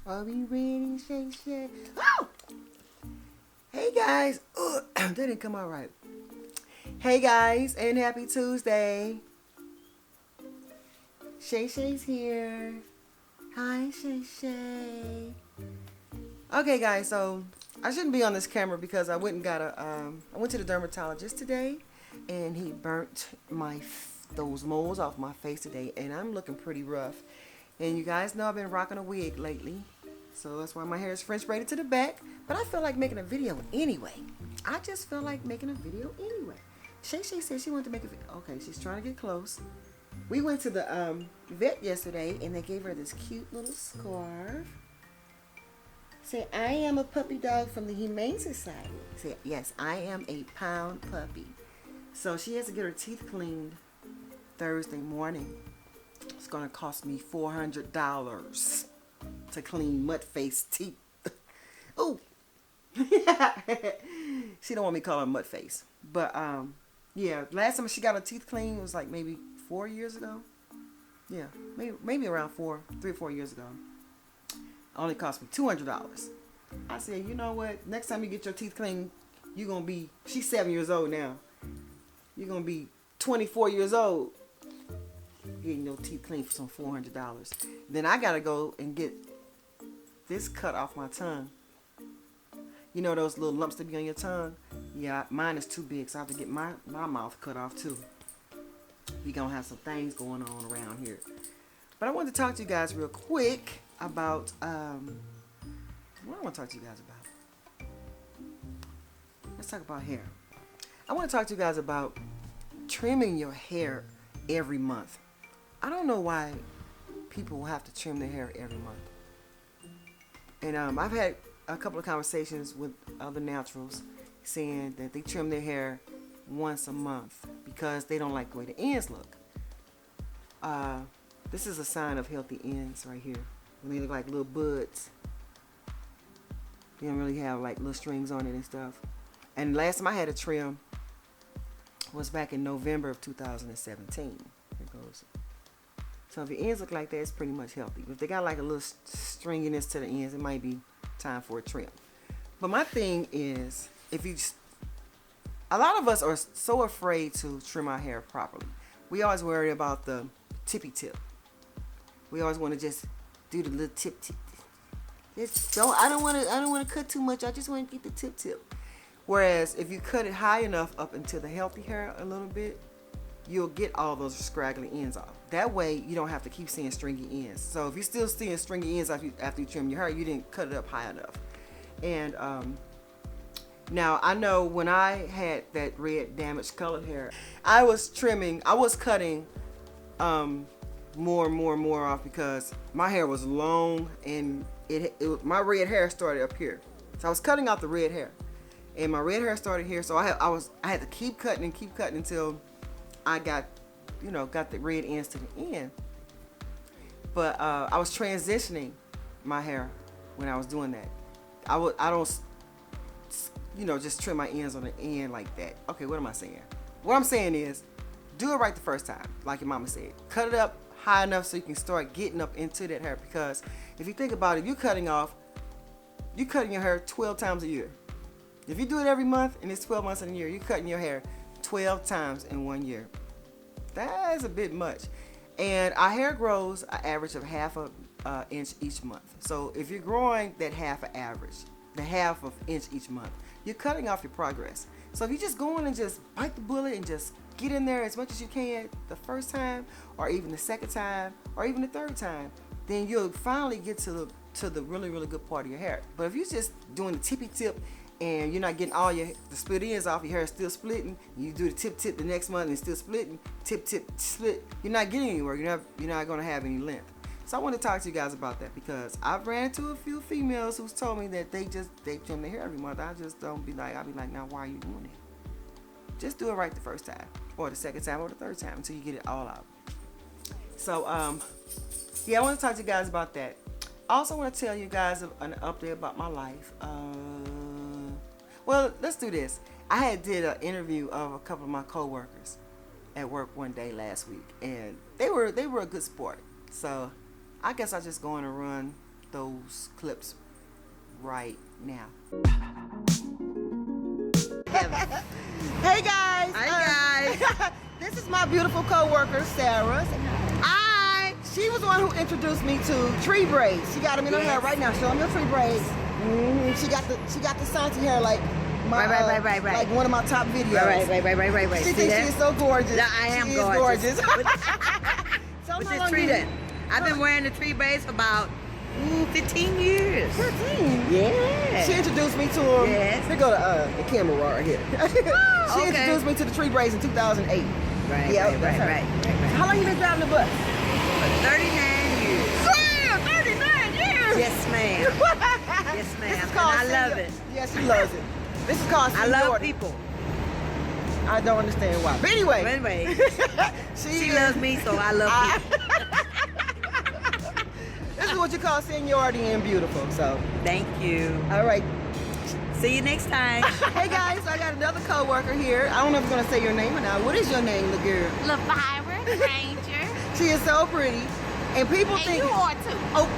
Are we ready, Shay Shay? Oh! Hey guys. Ugh, that didn't come out right. Hey guys, and happy Tuesday. Shay Shay's here. Hi, Shay Shay. Okay, guys. So I shouldn't be on this camera because I went and got a. I went to the dermatologist today, and he burnt those moles off my face today, and I'm looking pretty rough. And you guys know I've been rocking a wig lately, so that's why my hair is French braided to the back. But I feel like making a video anyway. I just feel like making a video anyway. Shay Shay said she wanted to make a video. Okay, she's trying to get close. We went to the vet yesterday, and they gave her this cute little scarf. Say, I am a puppy dog from the Humane Society. Say, yes, I am a pound puppy. So she has to get her teeth cleaned Thursday morning. It's going to cost me $400 to clean mud face teeth. Oh, she don't want me to call her mud face. But, yeah, last time she got her teeth cleaned was like maybe 4 years ago. Yeah, maybe around 3 or 4 years ago. Only cost me $200. I said, you know what? Next time you get your teeth cleaned, you're going to be, she's 7 years old now. You're going to be 24 years old getting your teeth cleaned for some $400. Then I got to go and get this cut off my tongue. You know those little lumps that be on your tongue? Yeah, mine is too big, so I have to get my mouth cut off too. We going to have some things going on around here. But I wanted to talk to you guys real quick about, what I want to talk to you guys about. Let's talk about hair. I want to talk to you guys about trimming your hair every month. I don't know why people will have to trim their hair every month. And I've had a couple of conversations with other naturals saying that they trim their hair once a month because they don't like the way the ends look. This is a sign of healthy ends right here. When they look like little buds. They don't really have like little strings on it and stuff. And last time I had a trim was back in November of 2017. Here goes. So if your ends look like that, it's pretty much healthy. If they got like a little stringiness to the ends, it might be time for a trim. But my thing is, a lot of us are so afraid to trim our hair properly. We always worry about the tippy tip. We always want to just do the little tip. I don't want to cut too much. I just want to get the tip. Whereas if you cut it high enough up into the healthy hair a little bit, you'll get all those scraggly ends off. That way you don't have to keep seeing stringy ends. So if you're still seeing stringy ends after you trim your hair, you didn't cut it up high enough. And now I know when I had that red damaged colored hair, I was cutting more and more off because my hair was long and my red hair started up here. So I was cutting out the red hair, and my red hair started here. So I had to keep cutting until I got the red ends to the end. But I was transitioning my hair when I was doing that. I don't just trim my ends on the end like that. Okay, what am I saying? What I'm saying is, do it right the first time, like your mama said. Cut it up high enough so you can start getting up into that hair. Because if you think about it, you're cutting your hair 12 times a year. If you do it every month and it's 12 months in a year, you're cutting your hair 12 times in 1 year. That is a bit much. And our hair grows an average of half an inch each month. So if you're growing that half of inch each month, you're cutting off your progress. So if you just go in and just bite the bullet and just get in there as much as you can the first time, or even the second time, or even the third time, then you'll finally get to the really, really good part of your hair. But if you're just doing the tippy tip and you're not getting all the split ends off, your hair is still splitting, you do the tip the next month and it's still splitting, tip, split, you're not getting anywhere. You're not going to have any length. So I want to talk to you guys about that because I've ran into a few females who's told me that they trim their hair every month. I'll be like, now why are you doing it? Just do it right the first time, or the second time, or the third time until you get it all out. So, yeah, I want to talk to you guys about that. I also want to tell you guys an update about my life. Well, let's do this. I did an interview of a couple of my coworkers at work one day last week, and they were a good sport. So I guess I just go on and run those clips right now. Hey guys! Hi guys! This is my beautiful co-worker, Sarah. She was the one who introduced me to tree braids. She got them in her hair right now. Show them your tree braids. She got the Santi hair like my right. like one of my top videos. Right. She thinks she is so gorgeous. No, I am gorgeous. With this tree that I've been wearing the tree braids for about 15 years. 15? Yeah. She introduced me to them. Yes. Here go the camera right here. Oh, She introduced me to the tree braids in 2008. Right. How long you been driving the bus? For 39 years. Damn, 39 years! Yes, ma'am. Yes, ma'am. And I love it. Yes, she loves it. This is called I love people. I don't understand why. But anyway. She loves me, so I love people. This is what you call seniority and beautiful, so. Thank you. All right. See you next time. Hey guys, I got another co-worker here. I don't know if you're gonna say your name or not. What is your name, little girl? Elvira Granger. She is so pretty. And people think. And you are too. Oh.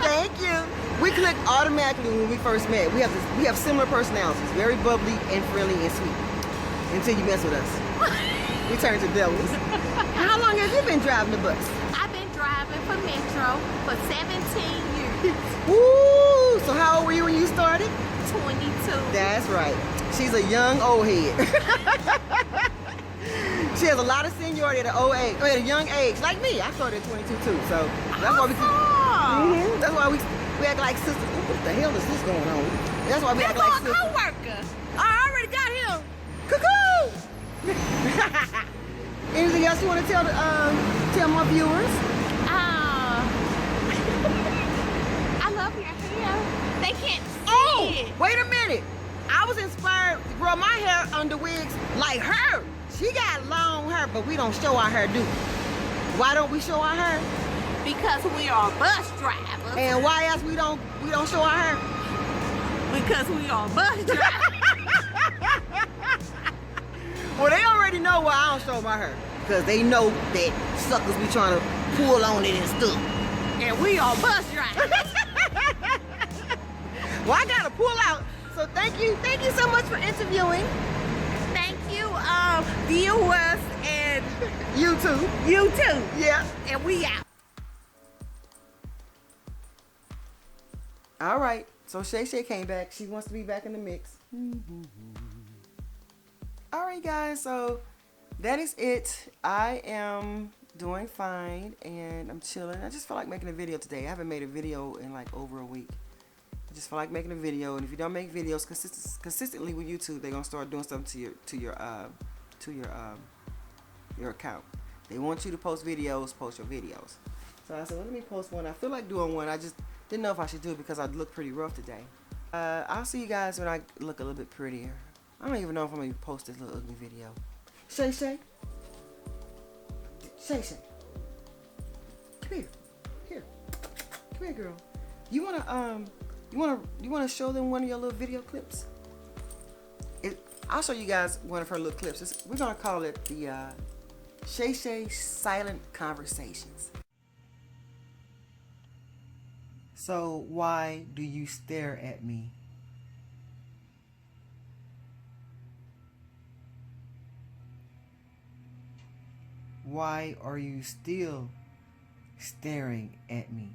Thank you. We clicked automatically when we first met. We have similar personalities, very bubbly and friendly and sweet. Until you mess with us. We turn to devils. How long have you been driving the bus? I've been driving for Metro for 17 years. Woo! So how old were you when you started? 22. That's right. She's a young old head. She has a lot of seniority at a young age, like me. I started at 22 too, so that's why we. That's why we act like sisters. What the hell is this going on? That's why we act like sisters. Co-worker. I already got him. Cuckoo! Anything else you want to tell my viewers? I love your hair. They can't see it. Wait a minute. I was inspired to grow my hair under wigs like her. She got long hair, but we don't show our hair, do we? Why don't we show our hair? Because we are bus drivers. And why else we don't show our hair? Because we are bus drivers. Well, they already know why I don't show my hair. Because they know that suckers be trying to pull on it and stuff. And we are bus drivers. Well, I gotta pull out. So thank you so much for interviewing. Thank you, viewers, and You too. you too. Yeah. And we out. All right. So Shay came back. She wants to be back in the mix. All right, guys. So that is it. I am doing fine and I'm chilling. I just feel like making a video today. I haven't made a video in like over a week. I just feel like making a video, and if you don't make videos consistently with YouTube, they're gonna start doing something to your account. They want you to post videos, post your videos. So I said, well, let me post one. I feel like doing one. I just didn't know if I should do it because I look pretty rough today. I'll see you guys when I look a little bit prettier. I don't even know if I'm gonna post this little ugly video. Shay. Come here, girl. You wanna show them one of your little video clips? I'll show you guys one of her little clips. We're gonna call it the Shay Silent Conversations. So why do you stare at me? Why are you still staring at me?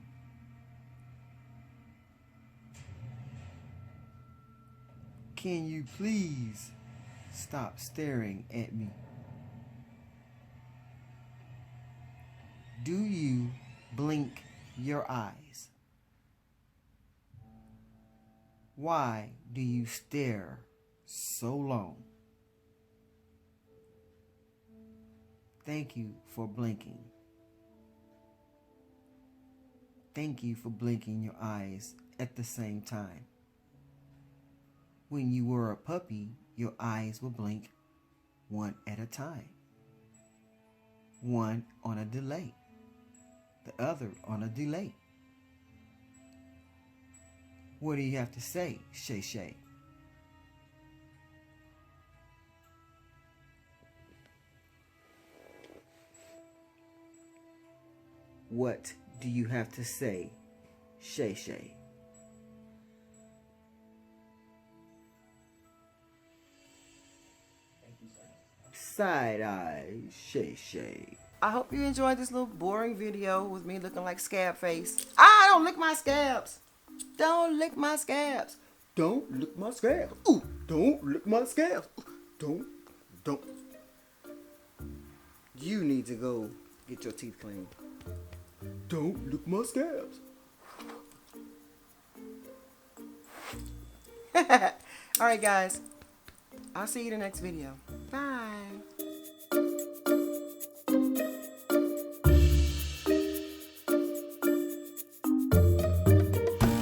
Can you please stop staring at me? Do you blink your eyes? Why do you stare so long? Thank you for blinking. Thank you for blinking your eyes at the same time. When you were a puppy, your eyes would blink one at a time. One on a delay. The other on a delay. What do you have to say, Shay? What do you have to say, Shay Shay? Side eye, Shay Shay. I hope you enjoyed this little boring video with me looking like scab face. Ah, don't lick my scabs. Don't lick my scabs. Don't lick my scabs. Ooh, don't lick my scabs. Ooh, don't. You need to go get your teeth cleaned. Don't lick my scabs. Alright guys, I'll see you in the next video.